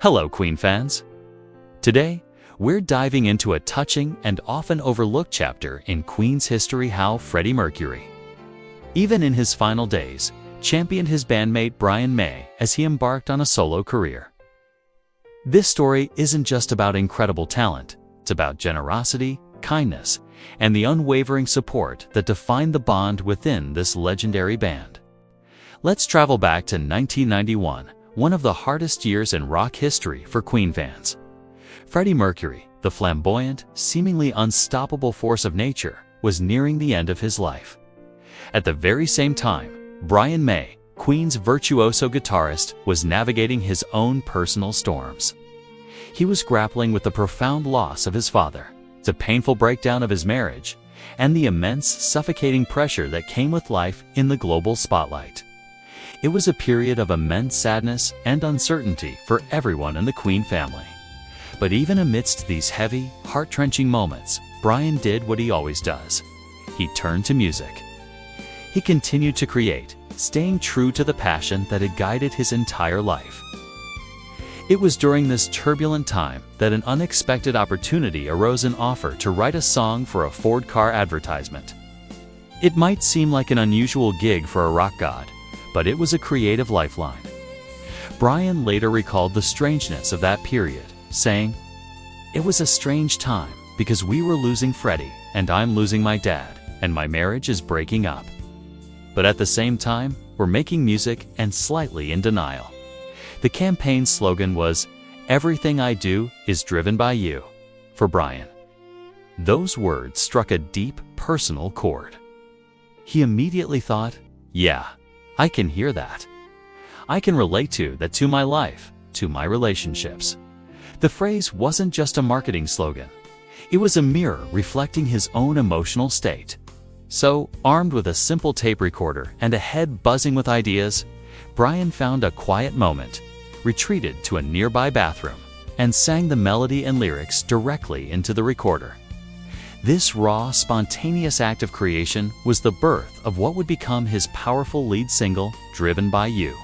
Hello, Queen fans! Today, we're diving into a touching and often overlooked chapter in Queen's history: how Freddie Mercury, even in his final days, championed his bandmate Brian May as he embarked on a solo career. This story isn't just about incredible talent, it's about generosity, kindness, and the unwavering support that defined the bond within this legendary band. Let's travel back to 1991, one of the hardest years in rock history for Queen fans. Freddie Mercury, the flamboyant, seemingly unstoppable force of nature, was nearing the end of his life. At the very same time, Brian May, Queen's virtuoso guitarist, was navigating his own personal storms. He was grappling with the profound loss of his father, the painful breakdown of his marriage, and the immense, suffocating pressure that came with life in the global spotlight. It was a period of immense sadness and uncertainty for everyone in the Queen family. But even amidst these heavy, heart-wrenching moments, Brian did what he always does. He turned to music. He continued to create, staying true to the passion that had guided his entire life. It was during this turbulent time that an unexpected opportunity arose: an offer to write a song for a Ford car advertisement. It might seem like an unusual gig for a rock god, but it was a creative lifeline. Brian later recalled the strangeness of that period, saying, "It was a strange time because we were losing Freddie, and I'm losing my dad, and my marriage is breaking up. But at the same time, we're making music and slightly in denial." The campaign's slogan was, "Everything I do is driven by you," for Brian. Those words struck a deep, personal chord. He immediately thought, "Yeah, I can hear that. I can relate to that, to my life, to my relationships." The phrase wasn't just a marketing slogan. It was a mirror reflecting his own emotional state. So, armed with a simple tape recorder and a head buzzing with ideas, Brian found a quiet moment, retreated to a nearby bathroom, and sang the melody and lyrics directly into the recorder. This raw, spontaneous act of creation was the birth of what would become his powerful lead single, "Driven by You."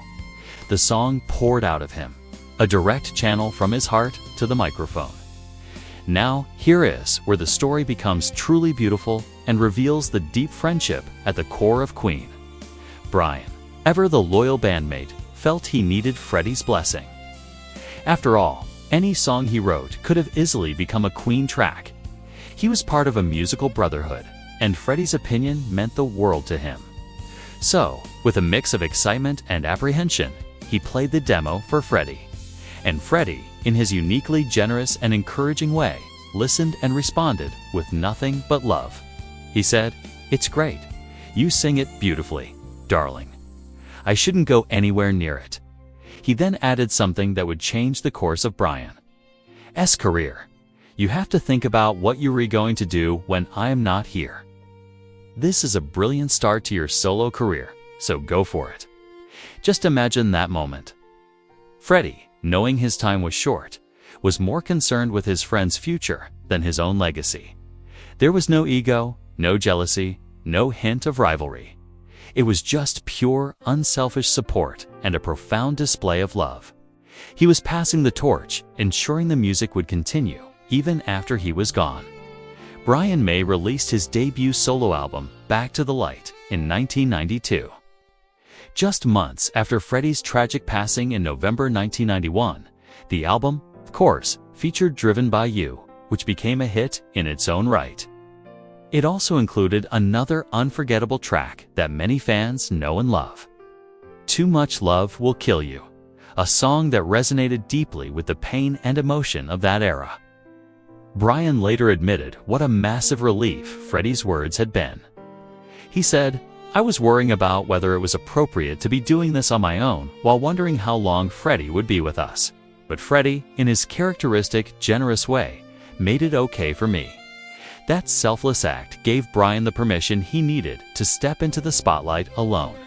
The song poured out of him, a direct channel from his heart to the microphone. Now, here is where the story becomes truly beautiful and reveals the deep friendship at the core of Queen. Brian, ever the loyal bandmate, felt he needed Freddie's blessing. After all, any song he wrote could have easily become a Queen track. He was part of a musical brotherhood, and Freddie's opinion meant the world to him. So, with a mix of excitement and apprehension, he played the demo for Freddie. And Freddie, in his uniquely generous and encouraging way, listened and responded with nothing but love. He said, "It's great. You sing it beautifully, darling. I shouldn't go anywhere near it." He then added something that would change the course of Brian's career. "You have to think about what you were going to do when I am not here." This is a brilliant start to your solo career, so go for it. Just imagine that moment. Freddie, knowing his time was short, was more concerned with his friend's future than his own legacy. There was no ego, no jealousy, no hint of rivalry. It was just pure, unselfish support and a profound display of love. He was passing the torch, ensuring the music would continue even after he was gone. Brian May released his debut solo album, Back to the Light, in 1992. Just months after Freddie's tragic passing in November 1991, the album, of course, featured Driven by You, which became a hit in its own right. It also included another unforgettable track that many fans know and love, "Too Much Love Will Kill You," a song that resonated deeply with the pain and emotion of that era. Brian later admitted what a massive relief Freddie's words had been. He said, "I was worrying about whether it was appropriate to be doing this on my own while wondering how long Freddie would be with us. But Freddie, in his characteristic, generous way, made it okay for me." That selfless act gave Brian the permission he needed to step into the spotlight alone,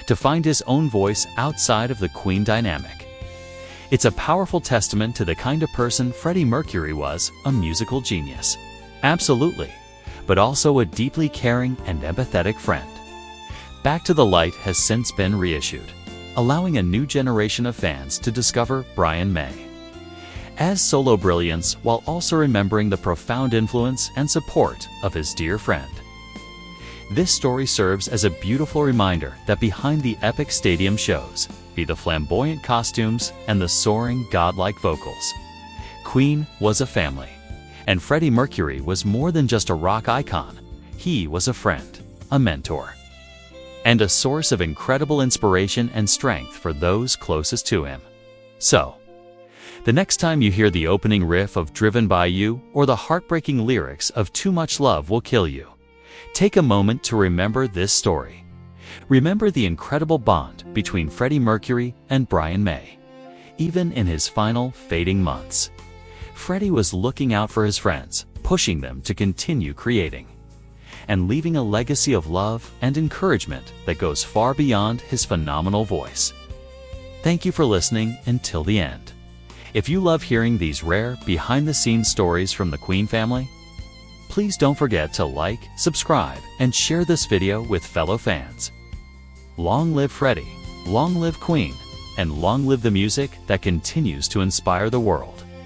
to find his own voice outside of the Queen dynamic. It's a powerful testament to the kind of person Freddie Mercury was: a musical genius. Absolutely, but also a deeply caring and empathetic friend. Back to the Light has since been reissued, allowing a new generation of fans to discover Brian May. as solo brilliance while also remembering the profound influence and support of his dear friend. This story serves as a beautiful reminder that behind the epic stadium shows be the flamboyant costumes and the soaring, godlike vocals. Queen was a family, and Freddie Mercury was more than just a rock icon. He was a friend, a mentor, and a source of incredible inspiration and strength for those closest to him. So, the next time you hear the opening riff of Driven by You or the heartbreaking lyrics of Too Much Love Will Kill You, take a moment to remember this story. Remember the incredible bond between Freddie Mercury and Brian May. Even in his final fading months, Freddie was looking out for his friends, pushing them to continue creating, and leaving a legacy of love and encouragement that goes far beyond his phenomenal voice. Thank you for listening until the end. If you love hearing these rare, behind-the-scenes stories from the Queen family, please don't forget to like, subscribe, and share this video with fellow fans. Long live Freddie, long live Queen, and long live the music that continues to inspire the world.